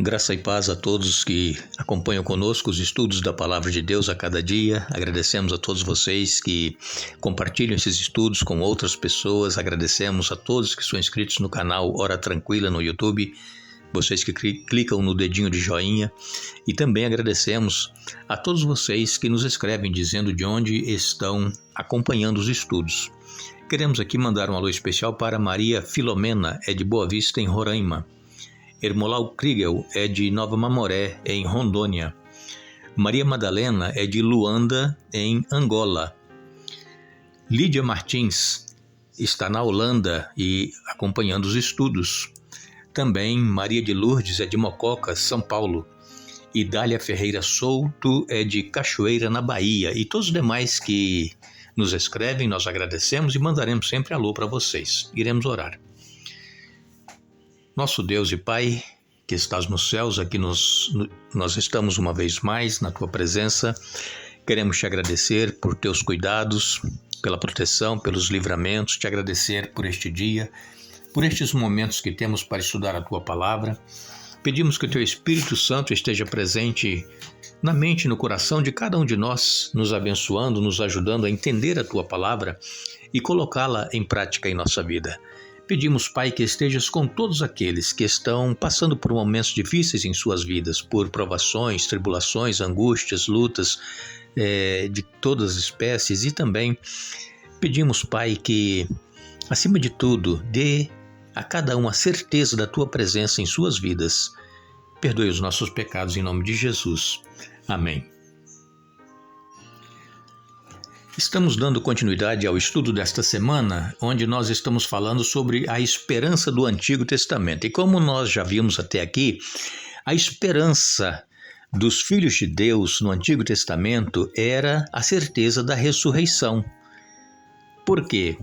Graça e paz a todos que acompanham conosco os estudos da Palavra de Deus a cada dia. Agradecemos a todos vocês que compartilham esses estudos com outras pessoas. Agradecemos a todos que são inscritos no canal Hora Tranquila no YouTube, vocês que clicam no dedinho de joinha. E também agradecemos a todos vocês que nos escrevem dizendo de onde estão acompanhando os estudos. Queremos aqui mandar um alô especial para Maria Filomena, de Boa Vista, em Roraima. Ermolau Kriegel é de Nova Mamoré, em Rondônia. Maria Madalena é de Luanda, em Angola. Lídia Martins está na Holanda e acompanhando os estudos. Também Maria de Lourdes é de Mococa, São Paulo. E Dália Ferreira Souto é de Cachoeira, na Bahia. E todos os demais que nos escrevem, nós agradecemos e mandaremos sempre alô para vocês. Iremos orar. Nosso Deus e Pai, que estás nos céus, aqui nós estamos uma vez mais na Tua presença. Queremos Te agradecer por Teus cuidados, pela proteção, pelos livramentos, Te agradecer por este dia, por estes momentos que temos para estudar a Tua Palavra. Pedimos que o Teu Espírito Santo esteja presente na mente e no coração de cada um de nós, nos abençoando, nos ajudando a entender a Tua Palavra e colocá-la em prática em nossa vida. Pedimos, Pai, que estejas com todos aqueles que estão passando por momentos difíceis em suas vidas, por provações, tribulações, angústias, lutas de todas as espécies, e também pedimos, Pai, que, acima de tudo, dê a cada um a certeza da Tua presença em suas vidas. Perdoe os nossos pecados em nome de Jesus. Amém. Estamos dando continuidade ao estudo desta semana, onde nós estamos falando sobre a esperança do Antigo Testamento. E como nós já vimos até aqui, a esperança dos filhos de Deus no Antigo Testamento era a certeza da ressurreição. Por quê?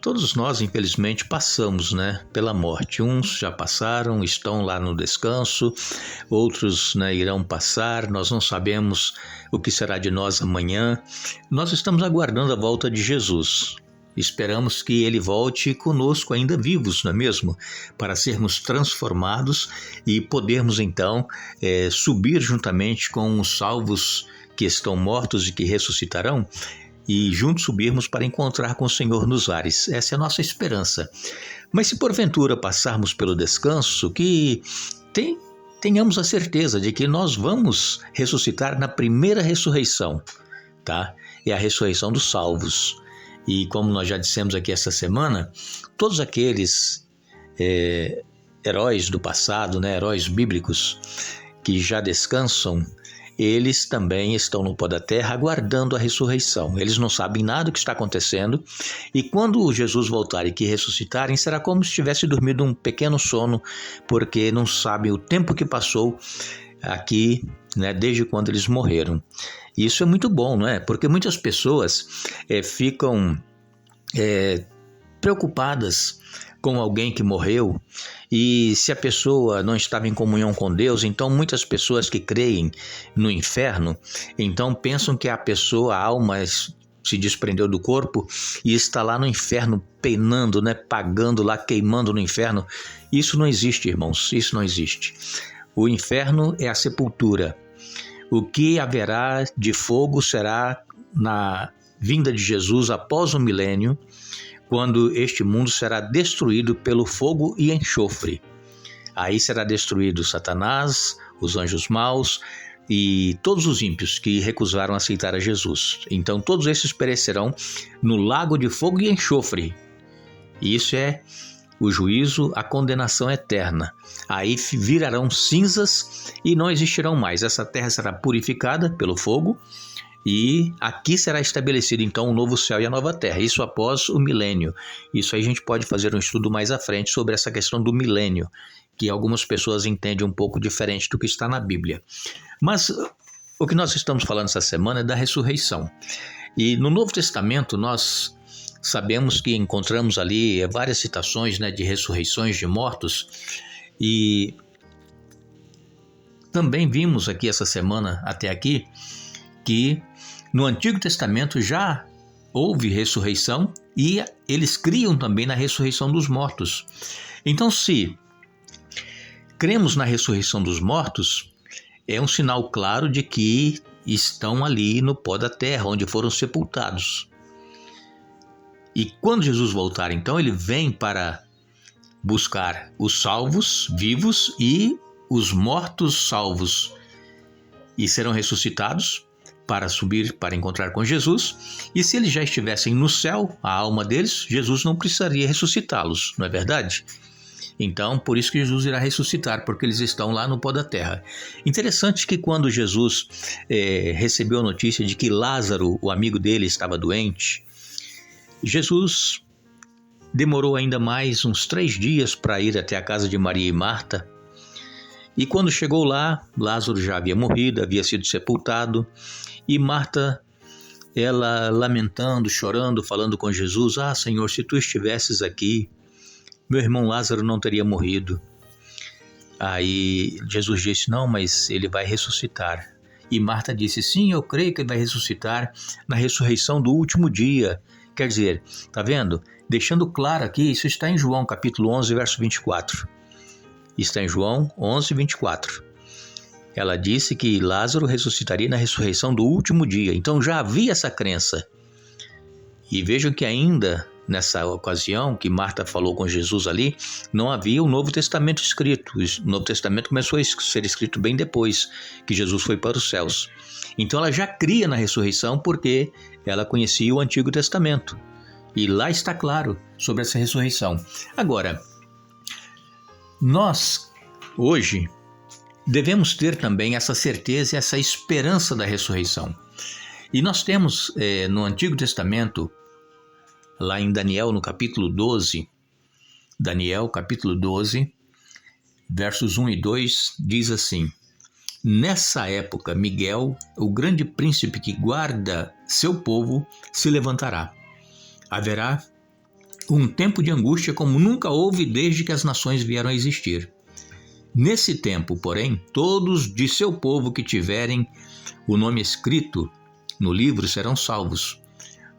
Todos nós, infelizmente, passamos, pela morte. Uns já passaram, estão lá no descanso, outros irão passar, nós não sabemos o que será de nós amanhã. Nós estamos aguardando a volta de Jesus. Esperamos que Ele volte conosco ainda vivos, não é mesmo? Para sermos transformados e podermos então subir juntamente com os salvos que estão mortos e que ressuscitarão, e juntos subirmos para encontrar com o Senhor nos ares. Essa é a nossa esperança. Mas se porventura passarmos pelo descanso, que tenhamos a certeza de que nós vamos ressuscitar na primeira ressurreição, tá? É a ressurreição dos salvos. E como nós já dissemos aqui essa semana, todos aqueles heróis do passado, heróis bíblicos que já descansam, eles também estão no pó da terra aguardando a ressurreição. Eles não sabem nada do que está acontecendo, e quando Jesus voltar e que ressuscitarem, será como se tivesse dormido um pequeno sono, porque não sabem o tempo que passou aqui, desde quando eles morreram. E isso é muito bom, não é? Porque muitas pessoas ficam preocupadas com alguém que morreu, e se a pessoa não estava em comunhão com Deus, então muitas pessoas que creem no inferno, então pensam que a alma se desprendeu do corpo e está lá no inferno penando, pagando lá, queimando no inferno. Isso não existe, irmãos, isso não existe. O inferno é a sepultura. O que haverá de fogo será na vinda de Jesus após o milênio, quando este mundo será destruído pelo fogo e enxofre. Aí será destruído Satanás, os anjos maus e todos os ímpios que recusaram aceitar a Jesus. Então todos esses perecerão no lago de fogo e enxofre. E isso é o juízo, a condenação eterna. Aí virarão cinzas e não existirão mais. Essa terra será purificada pelo fogo, e aqui será estabelecido então o novo céu e a nova terra, isso após o milênio. Isso aí a gente pode fazer um estudo mais à frente sobre essa questão do milênio, que algumas pessoas entendem um pouco diferente do que está na Bíblia. Mas o que nós estamos falando essa semana é da ressurreição. E no Novo Testamento nós sabemos que encontramos ali várias citações de ressurreições de mortos, e também vimos aqui essa semana até aqui que no Antigo Testamento já houve ressurreição, e eles criam também na ressurreição dos mortos. Então, se cremos na ressurreição dos mortos, é um sinal claro de que estão ali no pó da terra, onde foram sepultados. E quando Jesus voltar, então, ele vem para buscar os salvos vivos e os mortos salvos, e serão ressuscitados para subir, para encontrar com Jesus. E se eles já estivessem no céu, a alma deles, Jesus não precisaria ressuscitá-los, não é verdade? Então, por isso que Jesus irá ressuscitar, porque eles estão lá no pó da terra. Interessante que quando Jesus recebeu a notícia de que Lázaro, o amigo dele, estava doente, Jesus demorou ainda mais uns 3 dias para ir até a casa de Maria e Marta. E quando chegou lá, Lázaro já havia morrido, havia sido sepultado. E Marta, ela lamentando, chorando, falando com Jesus: "Ah, Senhor, se tu estivesses aqui, meu irmão Lázaro não teria morrido." Aí Jesus disse: "Não, mas ele vai ressuscitar." E Marta disse: "Sim, eu creio que ele vai ressuscitar na ressurreição do último dia." Quer dizer, tá vendo? Deixando claro aqui, isso está em João capítulo 11, verso 24. Está em João 11, 24. Ela disse que Lázaro ressuscitaria na ressurreição do último dia. Então já havia essa crença. E vejam que ainda nessa ocasião que Marta falou com Jesus ali, não havia o Novo Testamento escrito. O Novo Testamento começou a ser escrito bem depois que Jesus foi para os céus. Então ela já cria na ressurreição porque ela conhecia o Antigo Testamento. E lá está claro sobre essa ressurreição. Agora, nós, hoje, devemos ter também essa certeza e essa esperança da ressurreição. E nós temos no Antigo Testamento, lá em Daniel, no capítulo 12, Daniel, capítulo 12, versos 1 e 2, diz assim: "Nessa época, Miguel, o grande príncipe que guarda seu povo, se levantará. Haverá um tempo de angústia como nunca houve desde que as nações vieram a existir. Nesse tempo, porém, todos de seu povo que tiverem o nome escrito no livro serão salvos.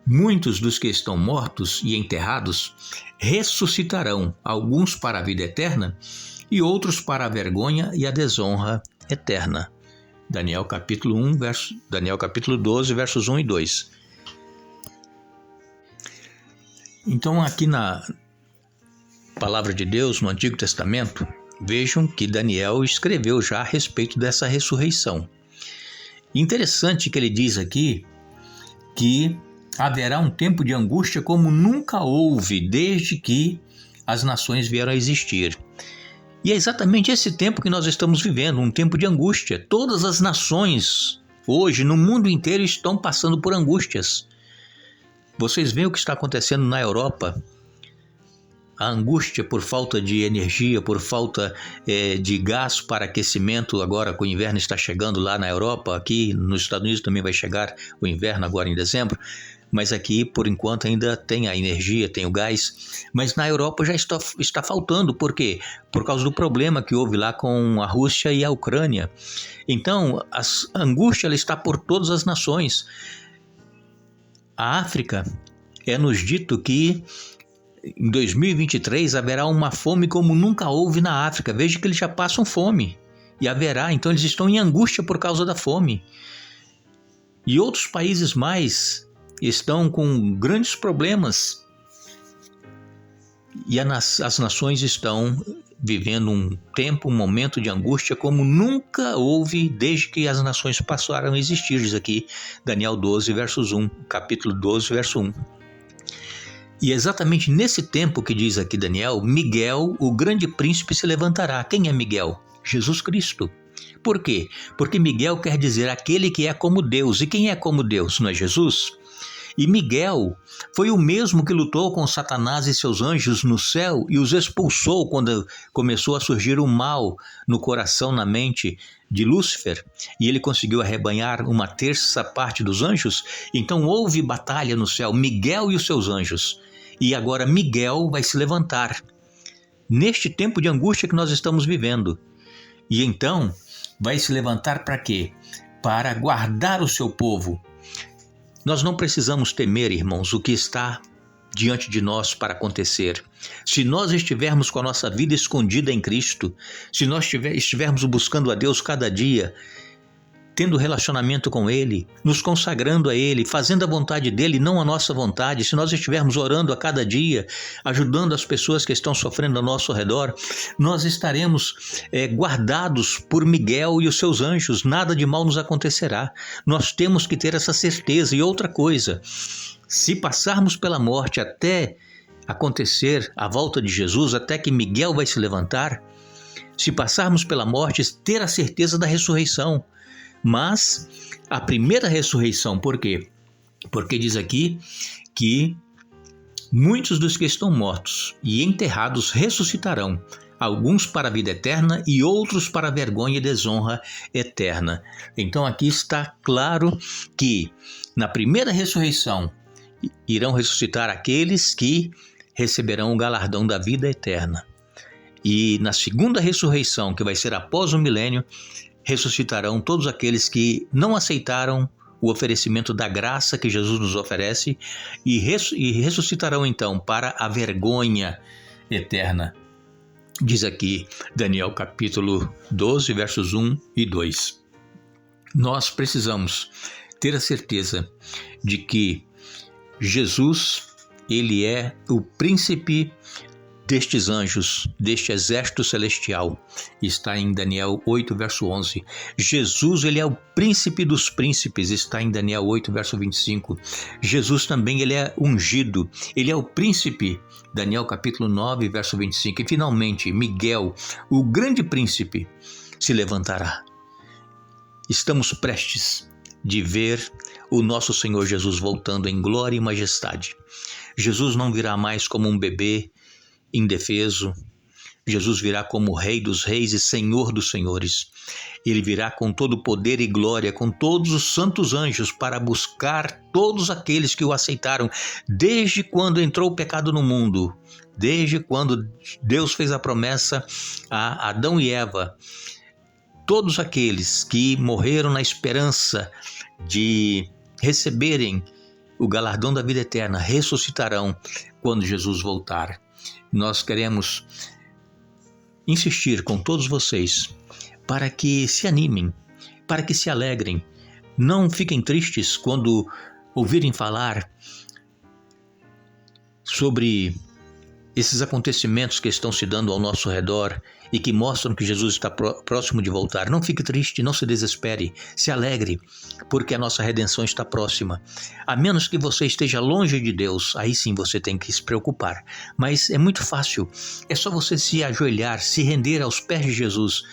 Muitos dos que estão mortos e enterrados ressuscitarão, alguns para a vida eterna e outros para a vergonha e a desonra eterna." Daniel capítulo 12, versos 1 e 2. Então, aqui na Palavra de Deus, no Antigo Testamento, vejam que Daniel escreveu já a respeito dessa ressurreição. Interessante que ele diz aqui que haverá um tempo de angústia como nunca houve desde que as nações vieram a existir. E é exatamente esse tempo que nós estamos vivendo, um tempo de angústia. Todas as nações hoje no mundo inteiro estão passando por angústias. Vocês veem o que está acontecendo na Europa? A angústia por falta de energia, por falta de gás para aquecimento, agora que o inverno está chegando lá na Europa, aqui nos Estados Unidos também vai chegar o inverno agora em dezembro, mas aqui por enquanto ainda tem a energia, tem o gás, mas na Europa já está faltando. Por quê? Por causa do problema que houve lá com a Rússia e a Ucrânia. Então a angústia ela está por todas as nações. A África, nos dito que em 2023 haverá uma fome como nunca houve na África. Veja que eles já passam fome e haverá, então eles estão em angústia por causa da fome. E outros países mais estão com grandes problemas e as nações estão vivendo um tempo, um momento de angústia como nunca houve desde que as nações passaram a existir, diz aqui Daniel 12, versos 1, capítulo 12, verso 1. E é exatamente nesse tempo que diz aqui Daniel, Miguel, o grande príncipe, se levantará. Quem é Miguel? Jesus Cristo. Por quê? Porque Miguel quer dizer aquele que é como Deus. E quem é como Deus? Não é Jesus? E Miguel foi o mesmo que lutou com Satanás e seus anjos no céu e os expulsou quando começou a surgir o mal no coração, na mente de Lúcifer, e ele conseguiu arrebanhar 1/3 dos anjos. Então houve batalha no céu, Miguel e os seus anjos. E agora Miguel vai se levantar neste tempo de angústia que nós estamos vivendo. E então vai se levantar para quê? Para guardar o seu povo. Nós não precisamos temer, irmãos, o que está diante de nós para acontecer. Se nós estivermos com a nossa vida escondida em Cristo, se nós estivermos buscando a Deus cada dia, tendo relacionamento com Ele, nos consagrando a Ele, fazendo a vontade dEle, não a nossa vontade, se nós estivermos orando a cada dia, ajudando as pessoas que estão sofrendo ao nosso redor, nós estaremos guardados por Miguel e os seus anjos, nada de mal nos acontecerá. Nós temos que ter essa certeza. E outra coisa, se passarmos pela morte até acontecer a volta de Jesus, até que Miguel vai se levantar, se passarmos pela morte, ter a certeza da ressurreição. Mas a primeira ressurreição, por quê? Porque diz aqui que muitos dos que estão mortos e enterrados ressuscitarão, alguns para a vida eterna e outros para a vergonha e desonra eterna. Então aqui está claro que na primeira ressurreição irão ressuscitar aqueles que receberão o galardão da vida eterna. E na segunda ressurreição, que vai ser após o milênio, ressuscitarão todos aqueles que não aceitaram o oferecimento da graça que Jesus nos oferece e ressuscitarão então para a vergonha eterna. Diz aqui Daniel capítulo 12, versos 1 e 2. Nós precisamos ter a certeza de que Jesus, ele é o príncipe destes anjos, deste exército celestial. Está em Daniel 8, verso 11. Jesus, ele é o príncipe dos príncipes. Está em Daniel 8, verso 25. Jesus também, ele é ungido. Ele é o príncipe. Daniel capítulo 9, verso 25. E finalmente, Miguel, o grande príncipe, se levantará. Estamos prestes de ver o nosso Senhor Jesus voltando em glória e majestade. Jesus não virá mais como um bebê indefeso. Jesus virá como Rei dos Reis e Senhor dos Senhores. Ele virá com todo o poder e glória, com todos os santos anjos, para buscar todos aqueles que o aceitaram, desde quando entrou o pecado no mundo, desde quando Deus fez a promessa a Adão e Eva. Todos aqueles que morreram na esperança de receberem o galardão da vida eterna ressuscitarão quando Jesus voltar. Nós queremos insistir com todos vocês para que se animem, para que se alegrem. Não fiquem tristes quando ouvirem falar sobre esses acontecimentos que estão se dando ao nosso redor e que mostram que Jesus está próximo de voltar. Não fique triste, não se desespere, se alegre, porque a nossa redenção está próxima. A menos que você esteja longe de Deus, aí sim você tem que se preocupar. Mas é muito fácil, é só você se ajoelhar, se render aos pés de Jesus,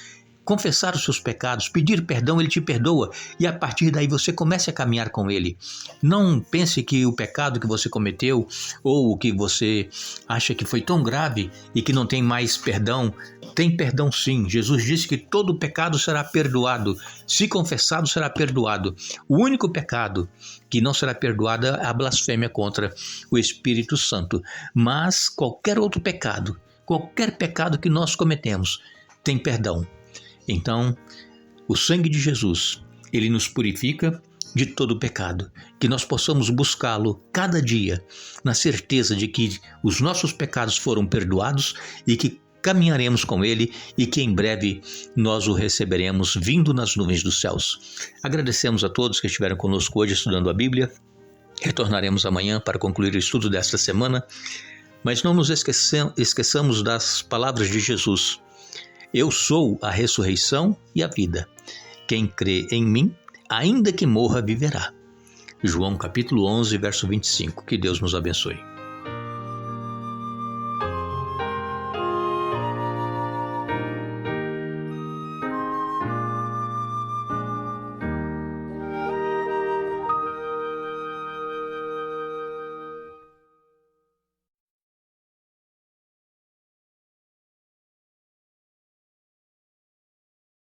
confessar os seus pecados, pedir perdão, Ele te perdoa, e a partir daí você comece a caminhar com Ele. Não pense que o pecado que você cometeu ou o que você acha que foi tão grave e que não tem mais perdão, tem perdão sim. Jesus disse que todo pecado será perdoado, se confessado será perdoado. O único pecado que não será perdoado é a blasfêmia contra o Espírito Santo. Mas qualquer outro pecado, qualquer pecado que nós cometemos, tem perdão. Então, o sangue de Jesus, ele nos purifica de todo pecado, que nós possamos buscá-lo cada dia, na certeza de que os nossos pecados foram perdoados e que caminharemos com ele e que em breve nós o receberemos vindo nas nuvens dos céus. Agradecemos a todos que estiveram conosco hoje estudando a Bíblia. Retornaremos amanhã para concluir o estudo desta semana, mas não nos esqueçamos das palavras de Jesus. Eu sou a ressurreição e a vida. Quem crê em mim, ainda que morra, viverá. João capítulo 11, verso 25. Que Deus nos abençoe.